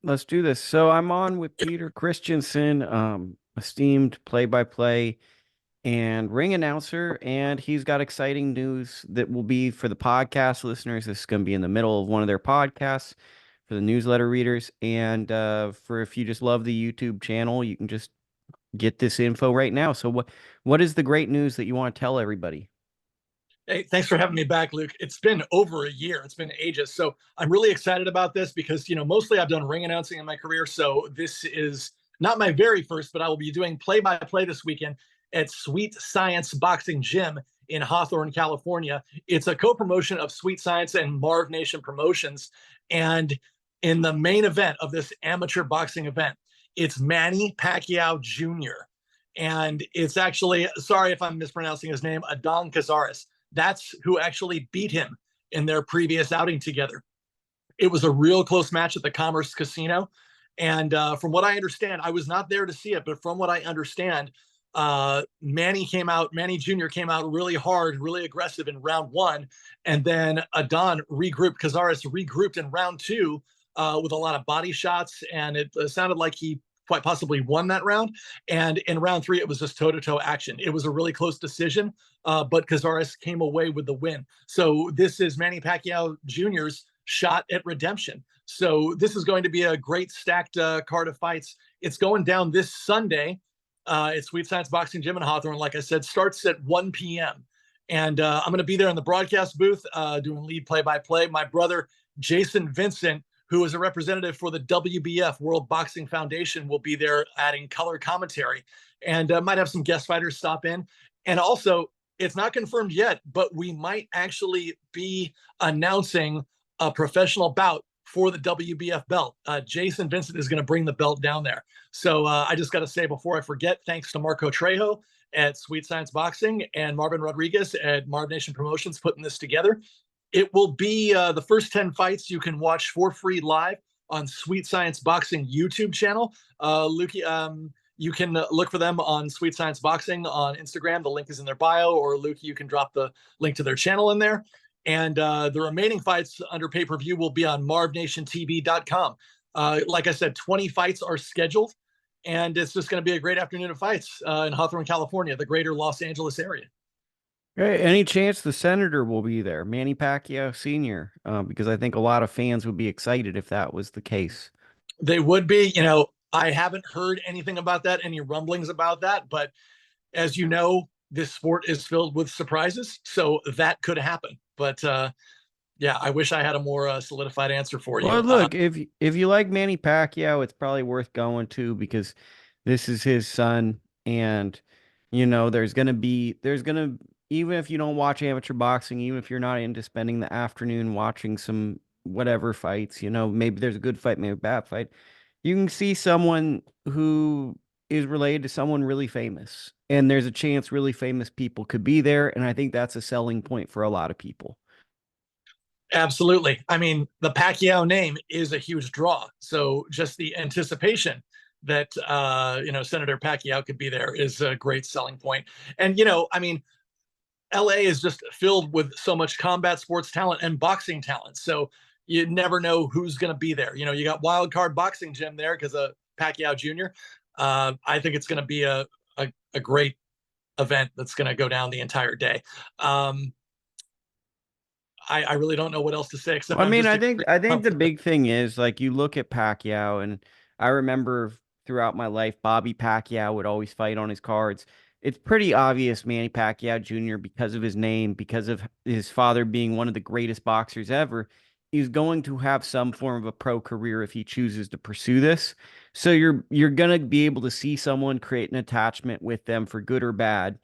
let's do this. So I'm on with Peter Christensen, esteemed play-by-play and ring announcer, and he's got exciting news that will be for the podcast listeners. This is going to be in the middle of one of their podcasts for the newsletter readers, and for if you just love the YouTube channel, you can just get this info right now. So what is the great news that you want to tell everybody? Hey, thanks for having me back, Luke. It's been over a year. It's been ages. So I'm really excited about this because, mostly I've done ring announcing in my career. So this is not my very first, but I will be doing play-by-play this weekend at Sweet Science Boxing Gym in Hawthorne, California. It's a co-promotion of Sweet Science and Marv Nation Promotions. And in the main event of this amateur boxing event, it's Manny Pacquiao Jr. And it's actually, sorry if I'm mispronouncing his name, Adon Cazares. That's who actually beat him in their previous outing together. It was a real close match at the Commerce Casino. And from what I understand, I was not there to see it, but from what I understand, Manny Jr. came out really hard, really aggressive in round one. And then Adon Cazares regrouped in round two with a lot of body shots. And it sounded like he quite possibly won that round. And in round three, it was just toe-to-toe action. It was a really close decision, but Cazares came away with the win. So this is Manny Pacquiao Jr.'s shot at redemption. So this is going to be a great stacked card of fights. It's going down this Sunday at Sweet Science Boxing Gym in Hawthorne. Like I said, starts at 1 p.m. And I'm going to be there in the broadcast booth doing lead play-by-play. My brother, Jason Vincent, who is a representative for the WBF, World Boxing Foundation, will be there adding color commentary and might have some guest fighters stop in. And also, it's not confirmed yet, but we might actually be announcing a professional bout for the WBF belt. Jason Vincent is going to bring the belt down there. So I just got to say before I forget, thanks to Marco Trejo at Sweet Science Boxing and Marvin Rodriguez at Marv Nation Promotions putting this together. It will be the first 10 fights you can watch for free live on Sweet Science Boxing YouTube channel. Lukie, you can look for them on Sweet Science Boxing on Instagram. The link is in their bio, or Lukie, you can drop the link to their channel in there. And the remaining fights under pay-per-view will be on marvnationtv.com. Like I said, 20 fights are scheduled, and it's just going to be a great afternoon of fights in Hawthorne, California, the greater Los Angeles area. Hey, any chance the senator will be there, Manny Pacquiao Sr.? Because I think a lot of fans would be excited if that was the case. They would be. I haven't heard anything about that, any rumblings about that. But as you know, this sport is filled with surprises, so that could happen. But yeah, I wish I had a more solidified answer for you. Well, look, if you like Manny Pacquiao, it's probably worth going to because this is his son, and there's gonna even if you don't watch amateur boxing, even if you're not into spending the afternoon watching some whatever fights, maybe there's a good fight, maybe a bad fight, you can see someone who is related to someone really famous, and there's a chance really famous people could be there, and I think that's a selling point for a lot of people. Absolutely. I mean, the Pacquiao name is a huge draw. So just the anticipation that Senator Pacquiao could be there is a great selling point. And I mean, LA is just filled with so much combat sports talent and boxing talent. So you never know who's going to be there. You got Wild Card Boxing Gym there because of Pacquiao Jr. I think it's going to be a great event that's going to go down the entire day. I really don't know what else to say except I mean, I think the big thing is like you look at Pacquiao, and I remember throughout my life, Bobby Pacquiao would always fight on his cards. It's pretty obvious Manny Pacquiao Jr., because of his name, because of his father being one of the greatest boxers ever, is going to have some form of a pro career if he chooses to pursue this. So you're gonna be able to see someone create an attachment with them for good or bad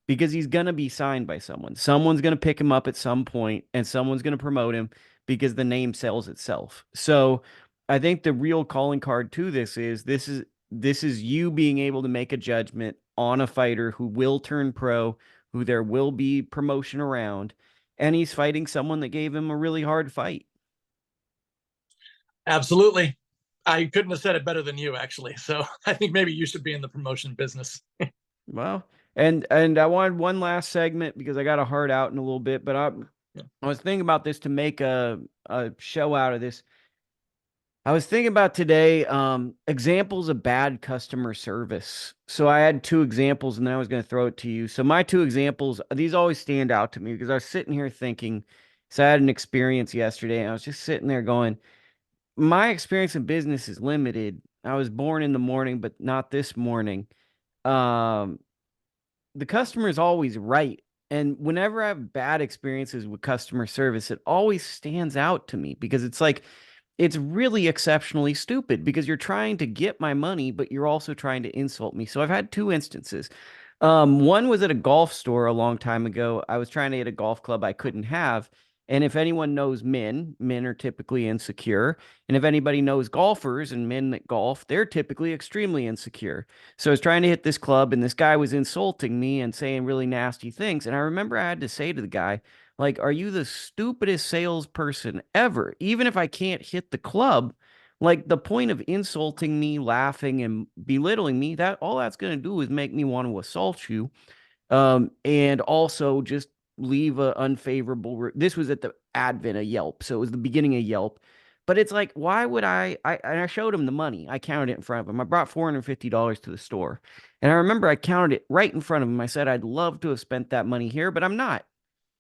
because he's going to be signed by someone. Someone's going to pick him up at some point, and someone's going to promote him because the name sells itself. So I think the real calling card to this is you being able to make a judgment on a fighter who will turn pro, who there will be promotion around, and he's fighting someone that gave him a really hard fight. Absolutely. I couldn't have said it better than you, actually. So I think maybe you should be in the promotion business. Well, and I wanted one last segment because I got a heart out in a little bit, but I was thinking about this to make a show out of this. I was thinking about today, examples of bad customer service. So I had two examples and then I was going to throw it to you. So my two examples, these always stand out to me because I was sitting here thinking, so I had an experience yesterday and I was just sitting there going, my experience in business is limited. I was born in the morning, but not this morning. Um, the customer is always right. And whenever I have bad experiences with customer service, it always stands out to me because it's like, it's really exceptionally stupid because you're trying to get my money, but you're also trying to insult me. So I've had two instances. One was at a golf store a long time ago. I was trying to get a golf club I couldn't have. And if anyone knows men, men are typically insecure. And if anybody knows golfers and men that golf, they're typically extremely insecure. So I was trying to hit this club, and this guy was insulting me and saying really nasty things. And I remember I had to say to the guy, like, are you the stupidest salesperson ever? Even if I can't hit the club, like the point of insulting me, laughing, and belittling me, that all that's going to do is make me want to assault you. And also just leave a unfavorable. This was at the advent of Yelp, so it was the beginning of Yelp. But it's like, why would and I showed him the money. I counted it in front of him. I brought $450 to the store. And I remember I counted it right in front of him. I said, I'd love to have spent that money here, but I'm not.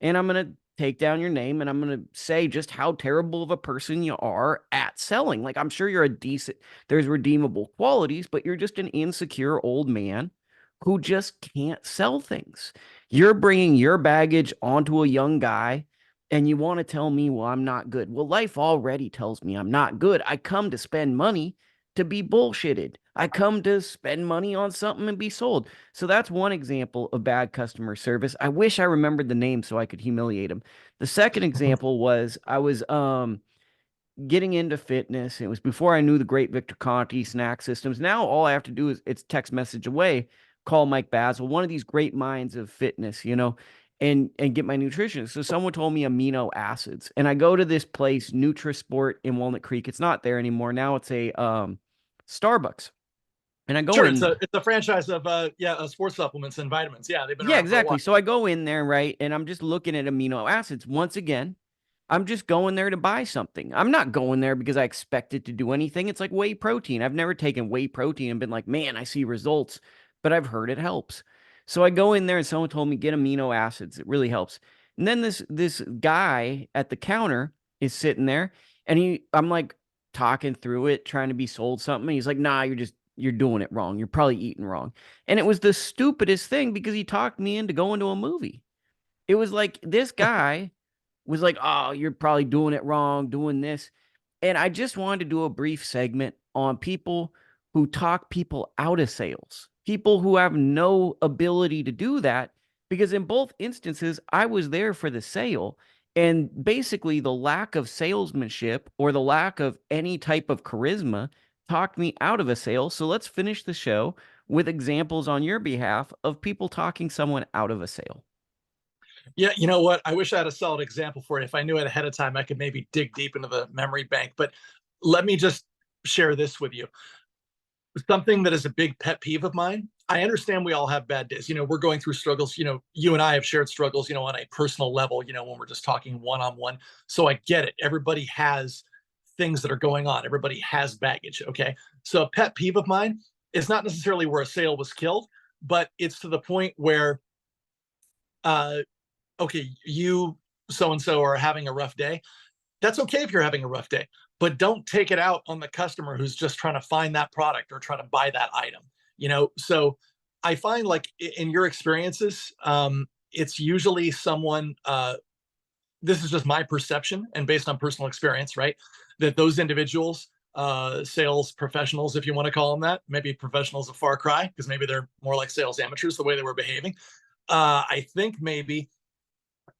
And I'm going to take down your name and I'm going to say just how terrible of a person you are at selling. Like, I'm sure you're a decent, there's redeemable qualities, but you're just an insecure old man who just can't sell things. You're bringing your baggage onto a young guy and you want to tell me, well, I'm not good. Well, life already tells me I'm not good. I come to spend money to be bullshitted. I come to spend money on something and be sold. So that's one example of bad customer service. I wish I remembered the name so I could humiliate him. The second example was I was getting into fitness. It was before I knew the great Victor Conti snack systems. Now all I have to do is it's text message away, call Mike Basil, one of these great minds of fitness, and get my nutrition. So someone told me amino acids, and I go to this place, Nutrisport in Walnut Creek. It's not there anymore. Now it's a Starbucks, and I go Sure, it's in. a franchise of sports supplements and vitamins. Yeah, they've been Yeah, around for a while. exactly. So I go in there, right? And I'm just looking at amino acids. Once again, I'm just going there to buy something. I'm not going there because I expect it to do anything. It's like whey protein. I've never taken whey protein and been like, man, I see results, but I've heard it helps. So I go in there and someone told me get amino acids. It really helps. And then this guy at the counter is sitting there and I'm like talking through it, trying to be sold something. And he's like, nah, you're doing it wrong. You're probably eating wrong. And it was the stupidest thing because he talked me into going to a movie. It was like this guy was like, oh, you're probably doing it wrong, doing this. And I just wanted to do a brief segment on people who talk people out of sales, people who have no ability to do that. Because in both instances, I was there for the sale. And basically, the lack of salesmanship or the lack of any type of charisma talked me out of a sale. So let's finish the show with examples on your behalf of people talking someone out of a sale. Yeah, you know what? I wish I had a solid example for you. If I knew it ahead of time, I could maybe dig deep into the memory bank. But let me just share this with you. Something that is a big pet peeve of mine. I understand we all have bad days. We're going through struggles. You and I have shared struggles, on a personal level, when we're just talking one on one. So I get it. Everybody has things that are going on, everybody has baggage. Okay. So a pet peeve of mine is not necessarily where a sale was killed, but it's to the point where, okay, you so and so are having a rough day. That's okay if you're having a rough day, but don't take it out on the customer who's just trying to find that product or trying to buy that item. So I find, like, in your experiences, it's usually someone. This is just my perception and based on personal experience, right? That those individuals, sales professionals, if you want to call them that, maybe professionals a far cry because maybe they're more like sales amateurs the way they were behaving. I think maybe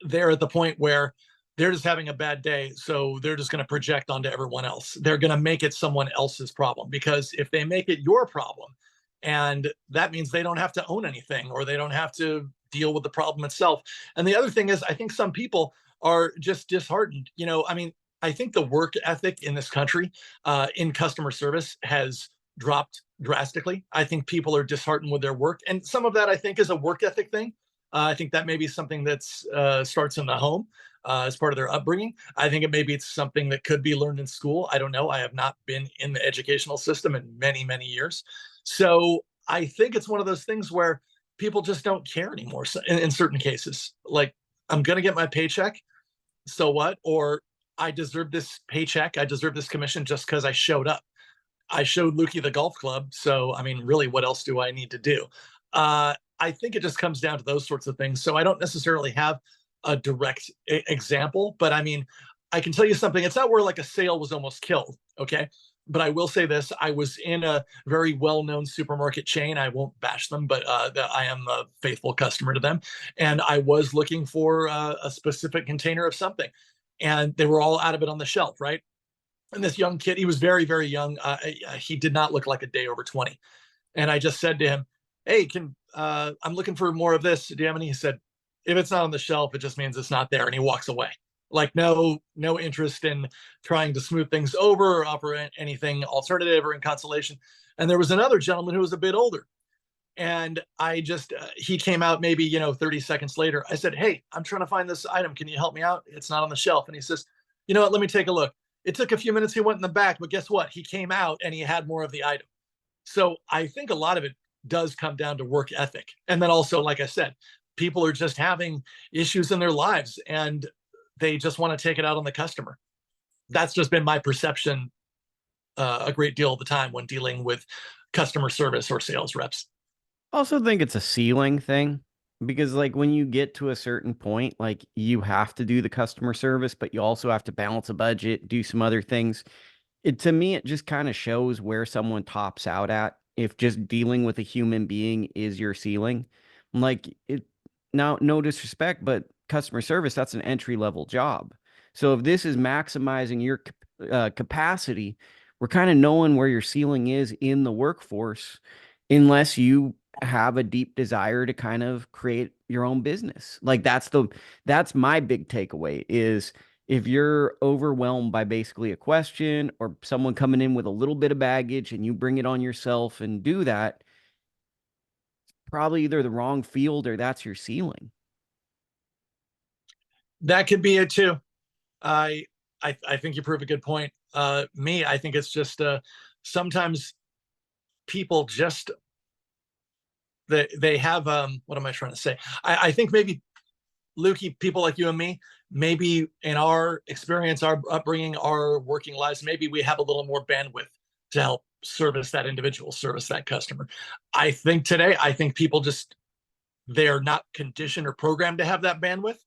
they're at the point where they're just having a bad day. So they're just going to project onto everyone else. They're going to make it someone else's problem, because if they make it your problem, and that means they don't have to own anything or they don't have to deal with the problem itself. And the other thing is, I think some people are just disheartened. I mean, I think the work ethic in this country, in customer service, has dropped drastically. I think people are disheartened with their work. And some of that, I think, is a work ethic thing. I think that may be something that's starts in the home. as part of their upbringing. I think maybe it's something that could be learned in school. I don't know. I have not been in the educational system in many, many years. So I think it's one of those things where people just don't care anymore. So in certain cases, like, I'm going to get my paycheck. So what? Or I deserve this paycheck. I deserve this commission just because I showed up. I showed Lukie the golf club. So, I mean, really, what else do I need to do? I think it just comes down to those sorts of things. So I don't necessarily have a direct example, but I mean, I can tell you something. It's not where like a sale was almost killed. Okay. But I will say this. I was in a very well-known supermarket chain. I won't bash them, but I am a faithful customer to them. And I was looking for a specific container of something. And they were all out of it on the shelf, right? And this young kid, he was very, very young. He did not look like a day over 20. And I just said to him, "Hey, I'm looking for more of this. Do you have any?" He said, "If it's not on the shelf, it just means it's not there." And he walks away. Like, no interest in trying to smooth things over or offer anything alternative or in consolation. And there was another gentleman who was a bit older. And I just, he came out maybe, 30 seconds later. I said, "Hey, I'm trying to find this item. Can you help me out? It's not on the shelf." And he says, "You know what? Let me take a look." It took a few minutes. He went in the back, but guess what? He came out and he had more of the item. So I think a lot of it does come down to work ethic. And then also, like I said, people are just having issues in their lives and they just want to take it out on the customer. That's just been my perception a great deal of the time when dealing with customer service or sales reps. Also think it's a ceiling thing because like when you get to a certain point, like you have to do the customer service, but you also have to balance a budget, do some other things. It to me, it just kind of shows where someone tops out at if just dealing with a human being is your ceiling. Like it now, no disrespect, but customer service, that's an entry level job. So if this is maximizing your capacity, we're kind of knowing where your ceiling is in the workforce, unless you have a deep desire to kind of create your own business. Like that's my big takeaway is if you're overwhelmed by basically a question or someone coming in with a little bit of baggage and you bring it on yourself and do that, probably either the wrong field or that's your ceiling. That could be it too. I I think you prove a good point. I think it's just sometimes people just they have what am I trying to say? I think maybe Lukie, people like you and me, maybe in our experience, our upbringing, our working lives, maybe we have a little more bandwidth to help service that individual, service that customer. I think today, I think people just they're not conditioned or programmed to have that bandwidth,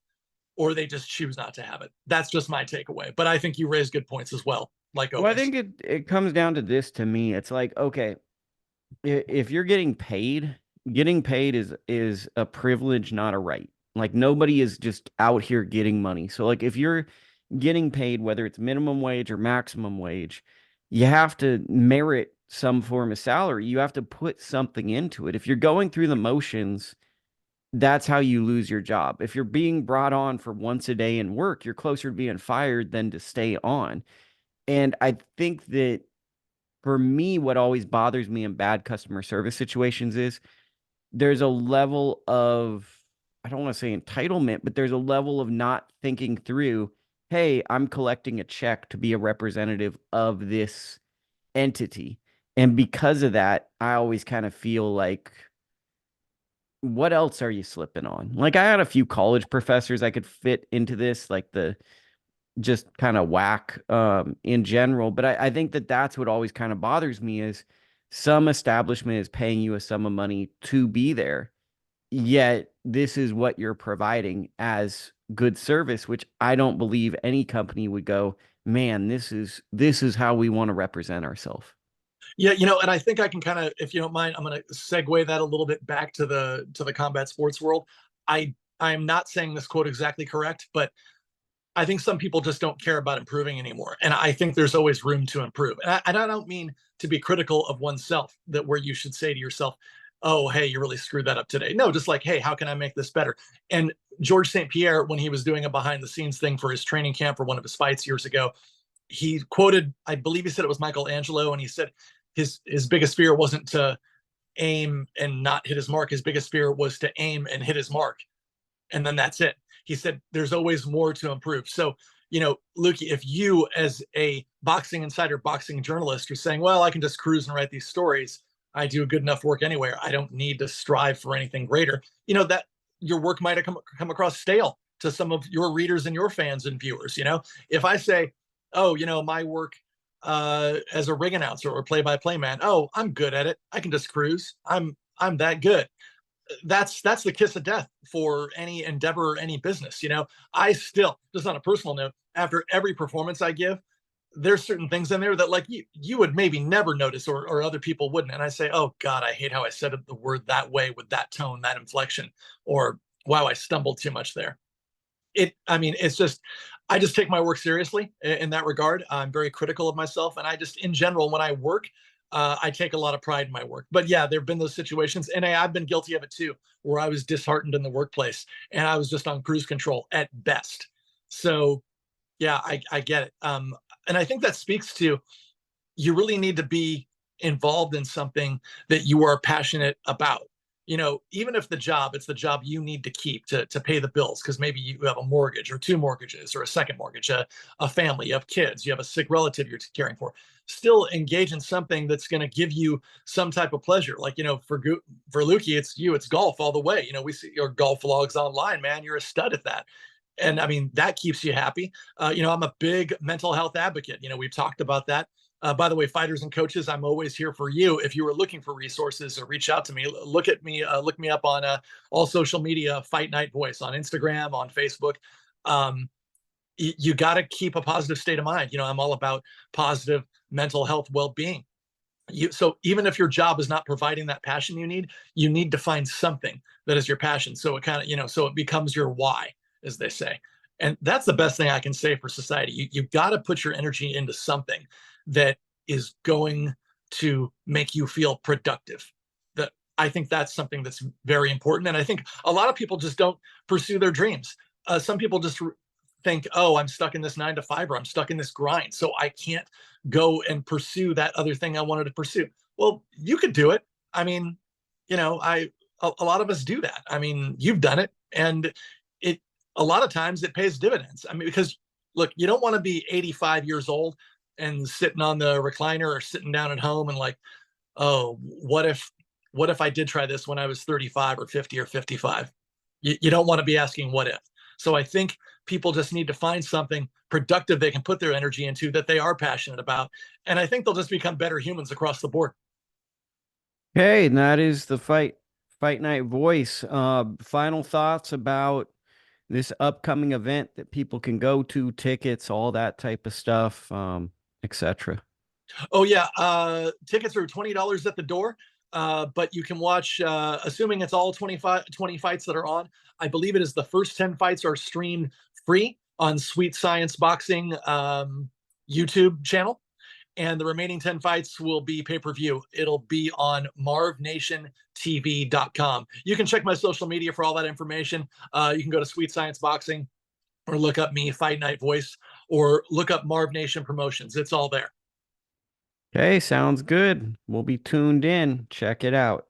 or they just choose not to have it. That's just my takeaway. But I think you raise good points as well, like Well, I always. think it comes down to this to me. It's like, okay, if you're getting paid is a privilege, not a right. Like nobody is just out here getting money. So like if you're getting paid, whether it's minimum wage or maximum wage, you have to merit some form of salary. You have to put something into it. If you're going through the motions, that's how you lose your job. If you're being brought on for once a day in work, you're closer to being fired than to stay on. And I think that for me, what always bothers me in bad customer service situations is there's a level of, I don't want to say entitlement, but there's a level of not thinking through, hey, I'm collecting a check to be a representative of this entity. And because of that, I always kind of feel like, what else are you slipping on? Like I had a few college professors I could fit into this, like the just kind of whack in general. But I think that that's what always kind of bothers me is some establishment is paying you a sum of money to be there, yet this is what you're providing as good service, which I don't believe any company would go, man, this is how we want to represent ourselves. Yeah, and I think I can kind of, if you don't mind, I'm going to segue that a little bit back to the combat sports world. I'm not saying this quote exactly correct, but I think some people just don't care about improving anymore. And I think there's always room to improve. And I don't mean to be critical of oneself, that where you should say to yourself, "Oh, hey, you really screwed that up today." No, just like, "Hey, how can I make this better?" And George St. Pierre, when he was doing a behind the scenes thing for his training camp for one of his fights years ago, he quoted, I believe he said it was Michelangelo, and he said his biggest fear wasn't to aim and not hit his mark. His biggest fear was to aim and hit his mark, and then that's it. he said, there's always more to improve. So, Lukie, if you as a boxing insider, boxing journalist, are saying, well, I can just cruise and write these stories. I do good enough work anywhere. I don't need to strive for anything greater. That your work might have come across stale to some of your readers and your fans and viewers. If I say, oh, my work as a ring announcer or play-by-play man, oh, I'm good at it. I can just cruise. I'm that good. That's the kiss of death for any endeavor or any business. I still, just on a personal note, after every performance I give, there's certain things in there that like you would maybe never notice, or other people wouldn't. And I say, oh God, I hate how I said the word that way with that tone, that inflection, or wow, I stumbled too much there. It's just, I just take my work seriously in that regard. I'm very critical of myself. And I just, in general, when I work, I take a lot of pride in my work. But yeah, there have been those situations, and I've been guilty of it too, where I was disheartened in the workplace and I was just on cruise control at best. So yeah, I get it. And I think that speaks to, you really need to be involved in something that you are passionate about. Even if it's the job you need to keep to pay the bills, because maybe you have a mortgage or two mortgages or a second mortgage, a family, you have kids, you have a sick relative you're caring for. Still engage in something that's going to give you some type of pleasure. Like, for Lukie, it's golf all the way. We see your golf vlogs online, man. You're a stud at that. And that keeps you happy. I'm a big mental health advocate. We've talked about that. By the way, fighters and coaches, I'm always here for you. If you are looking for resources, or reach out to me, look me up on all social media, Fight Night Voice, on Instagram, on Facebook. You got to keep a positive state of mind. I'm all about positive mental health well-being. So even if your job is not providing that passion you need to find something that is your passion. So it kind of, so it becomes your why, as they say. And that's the best thing I can say for society. You got to put your energy into something that is going to make you feel productive. That, I think that's something that's very important. And I think a lot of people just don't pursue their dreams. Some people just think, oh, I'm stuck in this 9 to 5, or I'm stuck in this grind, so I can't go and pursue that other thing I wanted to pursue. Well, you could do it. A lot of us do that. You've done it, and a lot of times it pays dividends. Because look, you don't want to be 85 years old and sitting on the recliner or sitting down at home and like, oh, what if I did try this when I was 35 or 50 or 55? You don't want to be asking what if. So I think people just need to find something productive they can put their energy into, that they are passionate about. And I think they'll just become better humans across the board. Okay, and that is the Fight Night Voice. Final thoughts about this upcoming event that people can go to, tickets, all that type of stuff, etc. Oh yeah, tickets are $20 at the door. But you can watch, assuming it's all 20 fights that are on. I believe it is the first 10 fights are streamed free on Sweet Science Boxing YouTube channel. And the remaining 10 fights will be pay-per-view. It'll be on marvnationtv.com. You can check my social media for all that information. You can go to Sweet Science Boxing, or look up me, Fight Night Voice, or look up Marv Nation Promotions. It's all there. Okay, sounds good. We'll be tuned in. Check it out.